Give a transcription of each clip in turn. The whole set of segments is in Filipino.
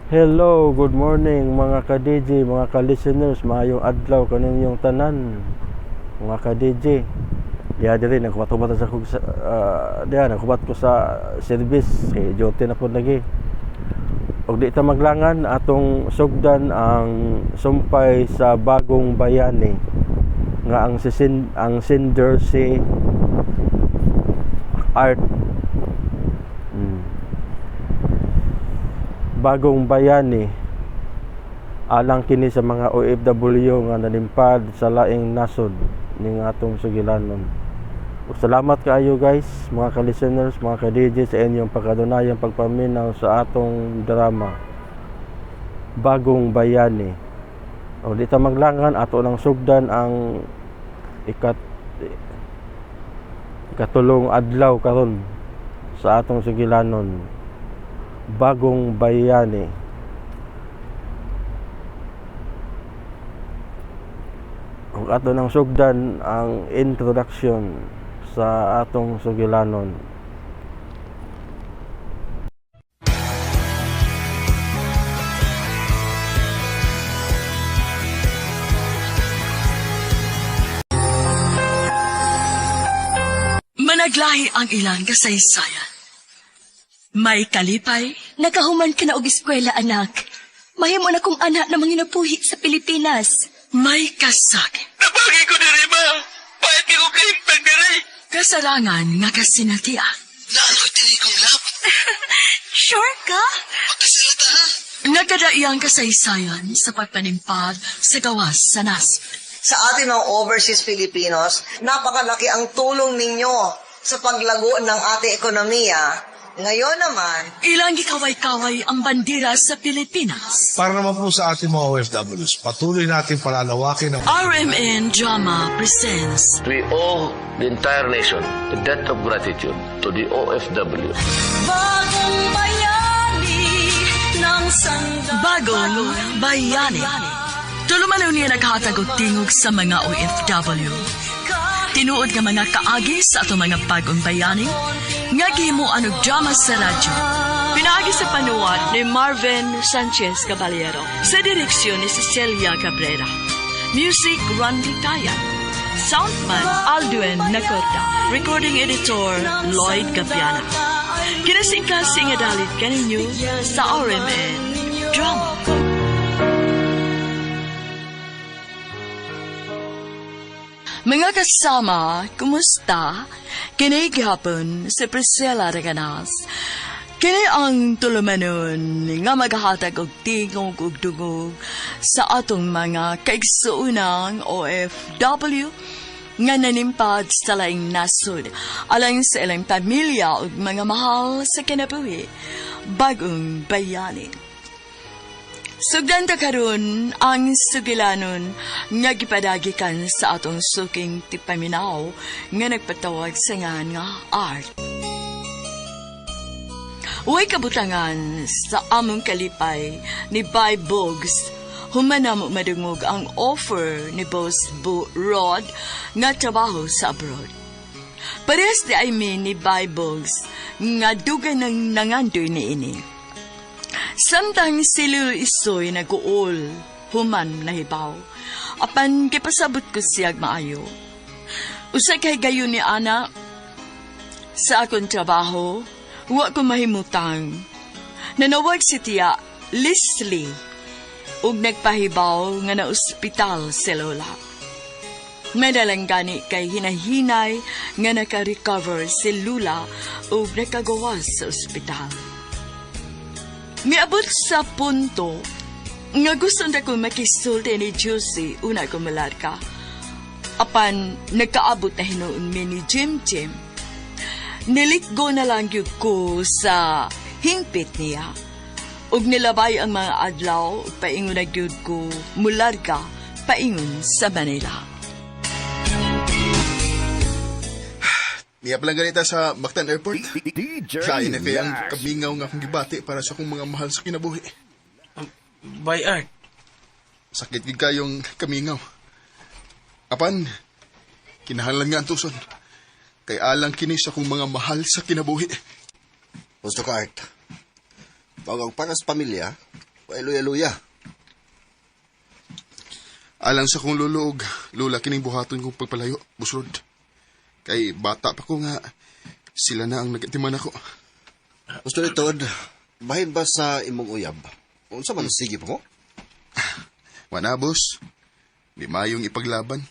Hello, good morning mga ka-DJ, mga ka-listeners, maayong adlaw kaninyong tanan, mga ka-DJ. Diya diri nagkubat-kubat sa kog nagkubat ko sa service kay duty na pud lagi. Og di ta maglangan atong sugdan ang sumpay sa Bagong Bayani nga ang sender si Art. Bagong Bayani alang kini sa mga OFW nga nanimpad sa laing nasod ning atong sugilanon. Ug salamat kaayo guys, mga ka-listeners, mga ka-DJ sa inyong pagkadunayang pagpaminaw sa atong drama Bagong Bayani. O di ta maglangan ato nang sugdan ang ikatulong adlaw karon sa atong sugilanon. Bagong Bayani. Ug ato nang sugdan ang introduction sa atong sugilanon. Managlahi ang ilang kasaysayan. May kalipay, nakahuman ka na og eskwela, anak. Mahimo na kong anak na manginapuhi sa Pilipinas. May kasakit. Napagi ko diri, ma. Pahit ko kay pagdiri. Kasarangan nga kasinatiya. Nanoy diri kong lab. Sure ka? Magkasalata, ha? Nagkadaiyang kasaysayan sa pagpanimpad sa gawas sa nasod. Sa atin mga overseas Filipinos, napakalaki ang tulong ninyo sa paglago ng ating ekonomiya. Ngayon naman, Ilang gikaway-kaway ang bandera sa Pilipinas. Para naman po sa ating mga OFWs, patuloy natin palalawakin ang RMN Drama presents We owe the entire nation a debt of gratitude to the OFW. Bagong Bayani ng Bagong Bayani. Tulumanon niya naghatag og tingog sa mga OFW. Tinuod nga mga kaagi sa ato mga bagong bayani, nga gihimuan og drama sa radyo. Pinaagi sa panuwat ni Marvin Sanchez Caballero, sa direksyon ni Cecilia Cabrera. Music, Randy Tayan. Soundman, Aldwin Nacorda. Recording editor, Lloyd Gapiana. Kinasing-kasing nga dalit kaninyo sa RMN Drama. Mga kasama, kumusta? Kini gihapon si Priscilla Reganas. Kini ang tulumanon nga maghatag og tingog ug dungog sa atong mga kaigsuunang OFW nga nanimpad sa laing nasod alang sa ilang pamilya ug mga mahal sa kinabuhi. Bagong Bayani. Sugdan ta karon ang sugilanon nga gipadagikan sa atong suking tipaminaw nga nagpatawag sa nga Art. Uway kabutangan sa among kalipay ni Bay Bogs, humanamo madungog ang offer ni Boss Bu Rod nga trabaho sa abroad. Parehas di ay ni Bay Bogs nga dugan ng nangandoy ni ini. Samtang sila isoy nag-uol, human nahibaw. Apan kipasabot ko siyag maayo. Usay kay gayon ni Ana, sa akong trabaho, wa ko mahimutang. Nanawag si tiya Leslie, ug nagpahibaw nga na ospital si Lola. May dalang gani kay hinahinay nga naka-recover si Lula ug nakagawas sa ospital. Miabot sa punto nga gusto na ko makisulti ni Josie una ko malarka. Apan nagkaabot na hinuon mi ni Jim. Nilikgo na lang yun ko sa hingpit niya. Ug nilabay ang mga adlaw ug paingon na yun ko mularka paingon sa Manila. Niya palang ganita sa Mactan Airport. Lain na kaya ang kabingaw nga akong gibati para sa akong mga mahal sa kinabuhi. By Art. Sakit gid kayong kamingaw. Apan, kinahanglan nga ang tuson. Kay alang kini sa akong mga mahal sa kinabuhi. Gusto ka, Art. Tawag para sa pamilya, pailuya-luya. Alang sa kong luluog, lula kining buhaton kong pagpalayo, busrod. Kay bata pa ko nga, sila na ang nagatiman ako. Gusto ni Todd, bahin ba sa imong uyab? Unsa man sige pa mo? Wala, boss. Di mayong ipaglaban.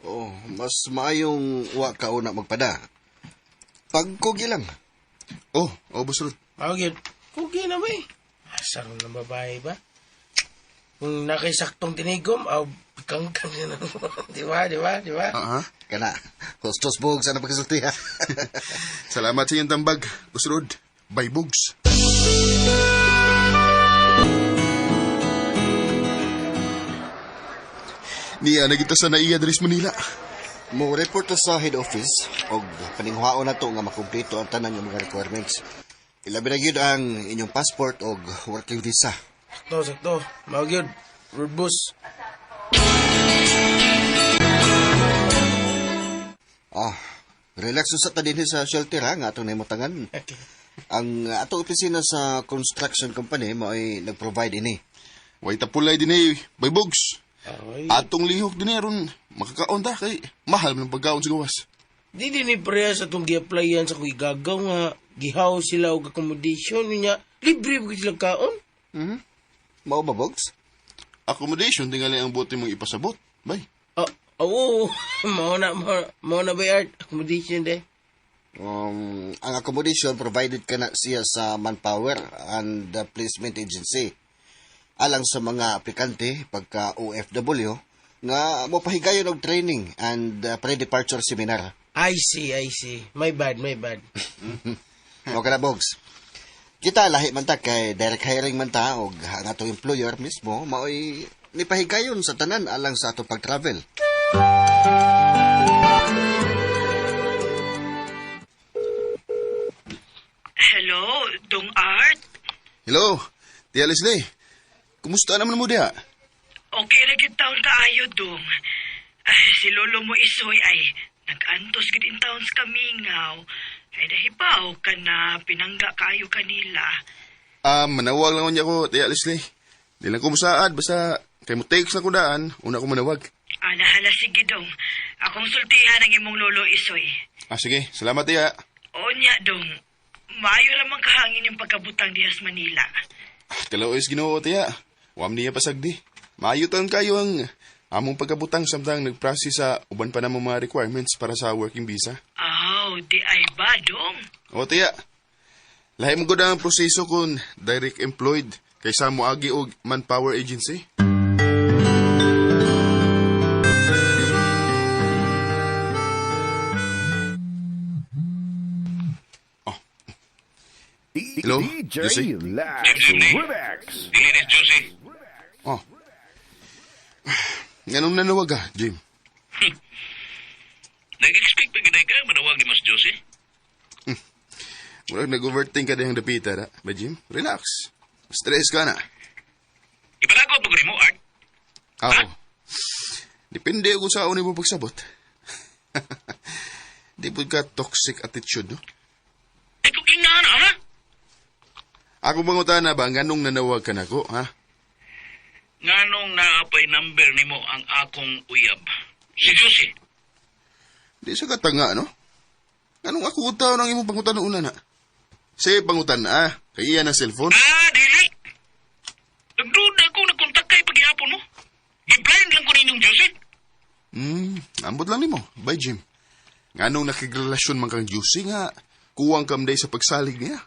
Oh, mas maayong wa ka una magpada. Pagkugi lang. Oh, busrod. Yun. Kugi na ba eh. Asar ng babae ba? Kung nakisaktong tinigom, kangkang na di ba? Kana, hostos bog sana pagkasulti ha. Salamat sa iyong tambag, busrod. Bye, Bugs. Niya nagita sa naiya Dres Manila. Mo report sa head office og paninghuaon na to nga makumpleto ang tanan ng mga requirements. Ilabi na gyud ang inyong passport og working visa. Sakto. Mawag yun. Road bus. Relax sa ta dinhi sa shelter ha nga atong nahimutangan. Okay. Ang atong opisina sa construction company mo ay nag-provide ini. Way tapulay din eh, Bye, Bugs. Ay. Atong lihok din eh, ron makakaon ta kay mahal ng pagkaon sa gawas. Di din ni pareha sa itong gi-applyan sa kong igagaw nga gihaw sila og accommodation niya. Libre ba sila kaon? Mao ba, Bogs? Accommodation, tingali ang buti mong ipasabot. Bye. Oo. Mao na ba Art? Accommodation de. Ang accommodation provided ka na siya sa Manpower and the Placement Agency. Alang sa mga aplikante pagka OFW nga mopahigayon og training and pre-departure seminar. I see. My bad. Mao kana, Bogs. Kita lahi man ta kay direct hiring man ta og ang atong employer mismo mao'y nipahigayon sa tanan alang sa atong pag-travel. Hello, Dong Art? Hello, Tia Leslie. Kumusta naman mo diha? Okay na gid taon kaayo, Dong. Si Lolo mo Isoy ay nag-antos gid in taon sa Kamingaw. Ay dahibaw ka na pinangga kaayo kanila. Manawag lang niya ko, Tia Leslie. Di lang ko musaad, basta kay mo takes na ko daan, una ko manawag. Hala, sige, Dong. Akong sultihan ang imong Lolo Isoy. Sige, salamat, Tia. O niya, Dong. Maayo lamang kahangin yung pagkabutang dihas Manila. Kalaoy Ginoo, Tia. Wam niya pasagdi. Maayo taon kayo ang among pagkabutang samtang nagprocess sa uban pa namang mga requirements para sa working visa. Di ay ba, Dong? O, Tia. Lahi mo gud ang proseso kung direct employed kaysa mo agi og Manpower Agency. Hello, Josie? Dinis, Josie. Ganun nanawag ka, Jim? Nag-expect pa gina ka, manawag ni Mas Josie. Murag nag-overthink ka dahang dapita, na. Ba, Jim? Relax. Stress ka na. Ipalagot mo ko mo, Art. Ako. Depende kung sa unin mo pagsabot. Di po ka toxic attitude, no? Ay, kung ingana, ha? Ako bangutan na ba, ganong nanawag ka na ko, ha? Nganong naapay number ni mo ang akong uyab? Si Josie. Di sa katanga, no? Ganong ako utaw ng imong pangutan na una na? Sige, pangutan na, kaya na cellphone. Dili. Nagduda ko, nagkontak kay paghihapon mo. I-blind lang ko ninyong Josie. Ambot lang ni mo. Bye, Jim. Nganong nakigrelasyon man kang Josie nga, kuwang kamday sa pagsalig niya.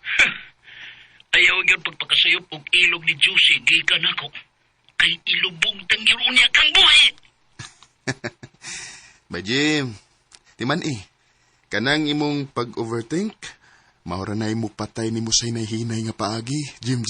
Ayaw yun pagpakasayop og ilog ni Josie, gikan ako. Kay ilubog tanggiro niya kang buhay. Bye, Jim. Timan kanang imong pag-overthink, mahora na mo patay ni mo sa hinay-hinay nga paagi, Jim.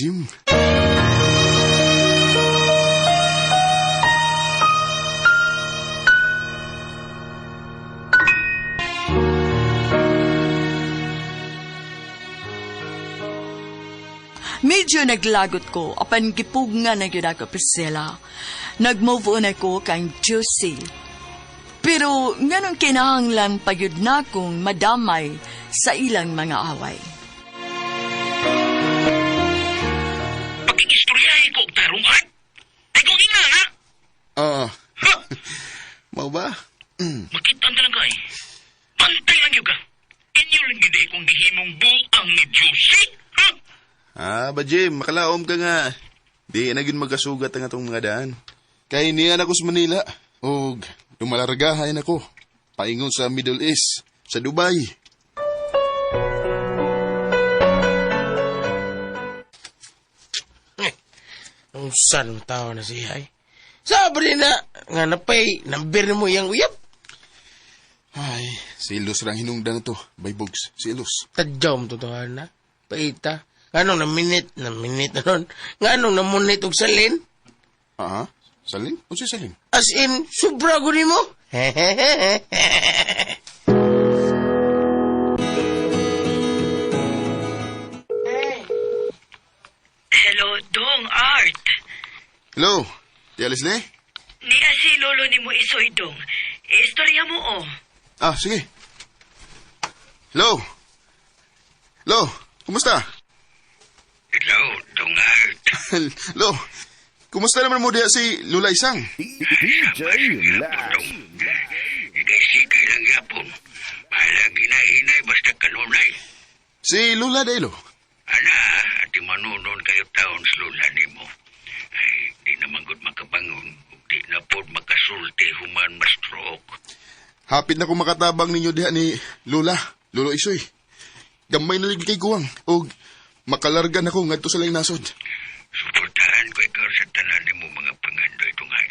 Medyo naglagot ko, apan gipugngan na yun ako Priscilla. Nag-move on ako kang Josie. Pero nganong kinahanglan pa yun na kong madamay sa ilang mga away. Pagkikistoryahe ko ni Juicy? Ha? Ba Jim, makalaom ka nga. Di na gyud magkasugat ang atong mga daan. Kay niyan ako sa Manila. O lumalargahan ako. Paingon sa Middle East, sa Dubai. Ang sanong tao na siya ay. Sabi na, nga napay, number mo yung uyab. Ay, silos rang hinungdan na to. By Bugs, silos. Tadyaw mo totoo na. Paita. Nga na minute na nun. Nga na munit og salin. Aha, salin? O si salin? As in, sobra ko ni mo. Hello, Dong, Art. Hello, Tia Leslie? Niya si lolo ni mo isoy, Dong. Istorya mo, oh. Sige. Hello? Hello, kumusta? Hello, Dong Art. Hello, kumusta naman mo diya si Lula Isang? Ikay-sikay lang yapon. Palang hinay-hinay basta kanunay. Si Lula Delo. Ana, ati manunon kayo taon sa lula ni mo. Ay, di naman gud makabangon. Di na po makasulti human ma-stroke. Hapit na ko makatabang ninyo diha ni Lula, Lolo Isoy. Gamay na lagi kay Guwang. O makalarga na ko ngadto sa laing nasod. Suportahan ko ikaw sa tanan ni mo mga pangandoy tungay.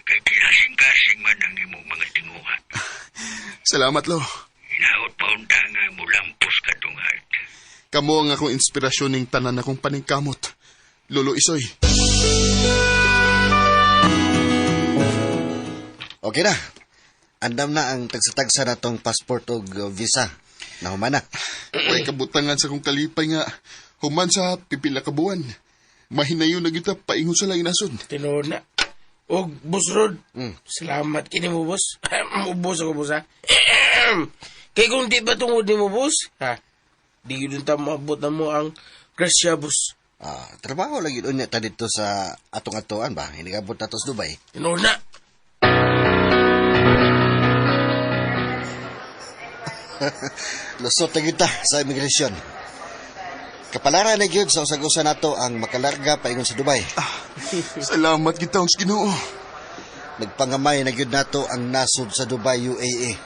Kay kinasing-kasing man ang imo mga tinguha. Salamat, Lo. Hinaot pa unta nga mo lampos ka tungay. Kamo ang akong inspirasyon ning tanan akong paningkamot. Lolo Isoy. Okay na. Andam na ang tagsatagsa na tong passport o visa. Nahuman na. May kabutangan sa kong kalipay nga human sa pipila ka buwan. Mahinayon na kita paingon sa laing nasod. Tinood na. O, Boss Rod. Salamat kini mo, boss. Ubos ako, boss, ha? Kaya kung di ba tungod ni mo, boss, ha? Di yun ta maabot na mo ang grasya, boss. Trabaho lagi doon niya dito sa atong-atuan ba? Hinigabot na to sa Dubai. Tinood na. Lusot na kita sa imigrasyon. Kapalaran na gyud sa usag-usa nato ang makalarga paingon sa Dubai. Salamat kita ang Ginoo. Nagpangamay na gyud nato ang nasod sa Dubai, UAE.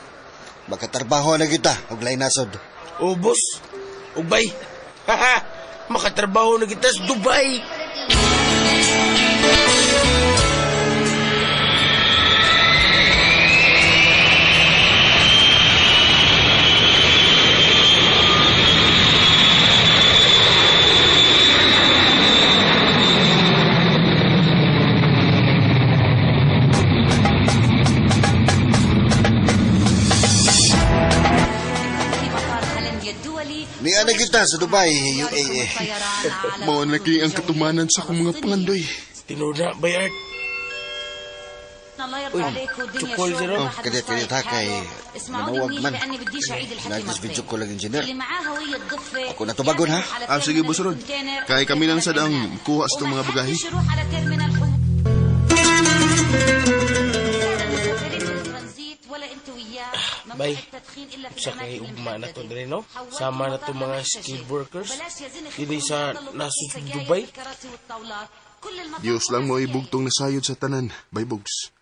Makatrabaho na kita og lain nasod. O, boss. Ubay. Haha. Makatrabaho na kita sa Dubai. Niya na kita sa Dubai, UAE. Mao na kay ang katumanan sa akong mga pangandoy. Tinood na, Bayard. Uy, tukol zero. Kadit ha kay manawag man. Nagis video ko lang engineer. Ako na tubagon ha. Sige, Boss Rod. Kaya kami lang sa daang kuha sa itong mga bagahe. Bay, sa kay ugma na to dre, no? Sama na to mga skilled workers. Dili sa nasud Dubai. Diyos lang mo ibugtong nasayod sa tanan, by Bugs.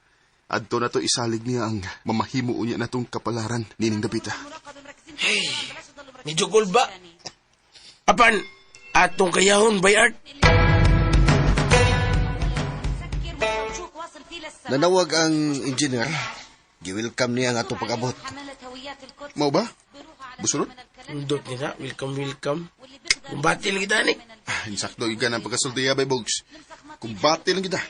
Adto na to isalig niya ang mamahimo unya natong kapalaran, nining Dapita. Hey, medyo cool ba? Apan, atong kayahon, Bayard. Nanawag ang engineer. Gi-welcome niya ang atong pag-abot. Mao ba? Busurod? Undot nila, welcome. Kumbati lang kita, ni. Insakto yung ka ng pagkasultiya, by Bugs. Kumbati lang kita.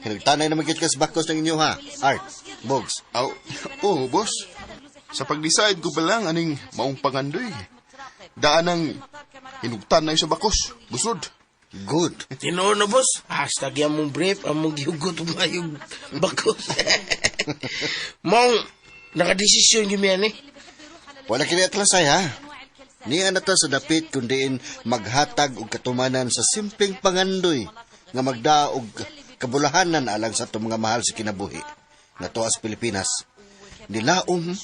Hinagtanay naman kit ka sa bakos ng inyo ha. Art, Bogs. Boss. Sa pag-decide ko pa lang aning maong pangandoy. Daan ang hinugtan na sa bakos. Busod. Good. Tinoon na, boss. Hashtag yan mong brief, among gihugot umayong bakos. Mong, nakadesisyon yung yan, eh. Wala kiniatlasay ha. Niya na ta sa dapit kundiin maghatag og katumanan sa simpleng pangandoy nga magdaog kabulahanan alang sa itong mga mahal sa kinabuhi nga to as Pilipinas. Nilaom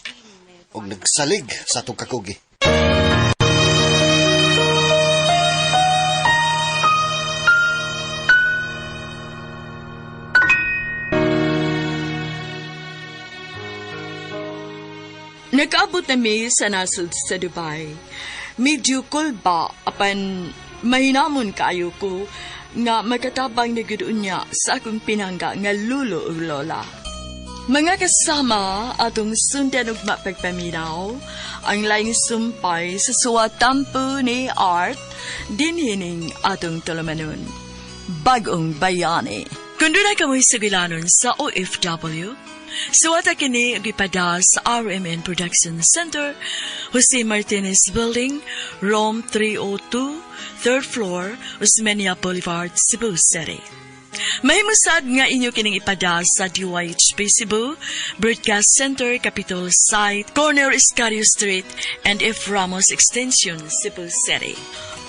og nagsalig sa itong kakugi. Nakaabot na mi sa nasod sa Dubai. Medyo kulba apan mahinamon kayo ko nga magkatabang na gud unya sa akong pinangga nga lulo ug lola. Mga kasama atong sundan ug mapagpaminaw ang laing sumpay sa suwatampo ni Art dinhining atong tulumanon. Bagong Bayani. Kung doon na kamoy sugilanon sa OFW, suwata kini gipada sa RMN Production Center, Jose Martinez Building, Rome 302, 3rd floor, Osmeña Boulevard, Cebu City. Mahimusad nga inyo kining ipada sa DYHP Cebu, Broadcast Center, Capitol Site, Corner Iscario Street, and F. Ramos Extension, Cebu City.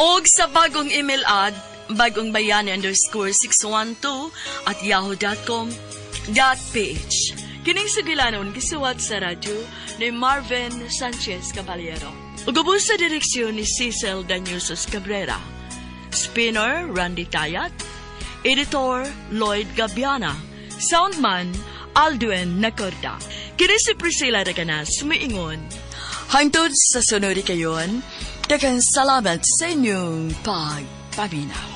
Og sa bagong email ad, bagongbayani_612@yahoo.com.ph. Kining sugilanon gisuwat sa radyo ni Marvin Sanchez Caballero. Ugubos sa direksyon ni Cecil Daniusos Cabrera. Spinner Randy Tayat. Editor Lloyd Gabiana. Soundman Alduen Nacorda. Kini si Priscilla Raganas sumiingon. Hangtod sa sunod kayon, daghang salamat sa inyong pagpaminaw.